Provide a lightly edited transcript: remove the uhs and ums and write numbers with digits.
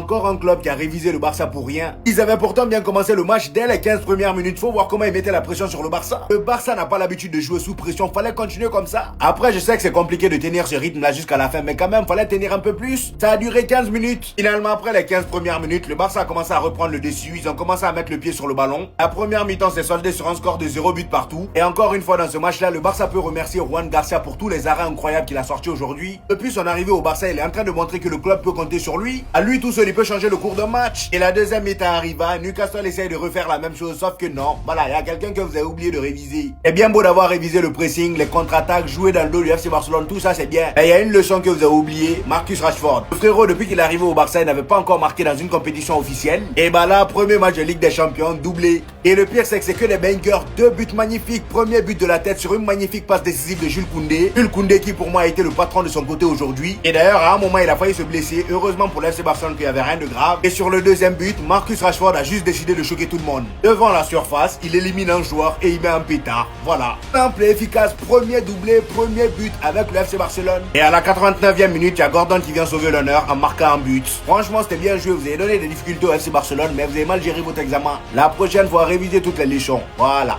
encore un club qui a révisé le Barça pour rien. Ils avaient pourtant bien commencé le match dès les 15 premières minutes. Faut voir comment ils mettaient la pression sur le Barça. Le Barça n'a pas l'habitude de jouer sous pression. Fallait continuer comme ça. Après, je sais que c'est compliqué de tenir ce rythme-là jusqu'à la fin, mais quand même, fallait tenir un peu plus. Ça a duré 15 minutes. Finalement, après les 15 premières minutes, le Barça a commencé à reprendre le dessus. Ils ont commencé à mettre le pied sur le ballon. La première mi-temps s'est soldée sur un score de 0 but partout. Et encore une fois dans ce match-là, le Barça peut remercier Juan Garcia pour tous les arrêts incroyables qu'il a sortis aujourd'hui. Depuis son arrivée au Barça, il est en train de montrer que le club peut compter sur lui. À lui tout seul, il peut changer le cours d'un match. Et la deuxième mi-temps arriva. Newcastle essaye de refaire la même chose, sauf que non. Voilà, il y a quelqu'un que vous avez oublié de réviser. C'est bien beau d'avoir révisé le pressing, les contre-attaques, jouer dans le dos du FC Barcelone, tout ça c'est bien. Mais il y a une leçon que vous avez oubliée, Marcus Rashford. Le frérot, depuis qu'il est arrivé au Barça, il n'avait pas encore marqué dans une compétition officielle. Et bah là, premier match de Ligue des Champions, doublé. Et le pire, c'est que c'est que des bangers, 2 buts magnifiques. Premier but de la tête sur une magnifique passe décisive de Jules Koundé. Jules Koundé qui pour moi a été le patron de son côté aujourd'hui. Et d'ailleurs, à un moment, il a failli se blesser. Heureusement pour l'FC Barcelone qu'il n'y avait rien de grave. Et sur le deuxième but, Marcus Rashford a juste décidé de choquer tout le monde. Devant la surface, il élimine un joueur et il met un pétard. Voilà. Simple et efficace, premier doublé, premier but avec le FC Barcelone. Et à la 89e minute, il y a Gordon qui vient sauver l'honneur en marquant un but. Franchement, c'était bien joué. Vous avez donné des difficultés au FC Barcelone, mais vous avez mal géré votre examen. La prochaine fois, révisez toutes les leçons. Voilà.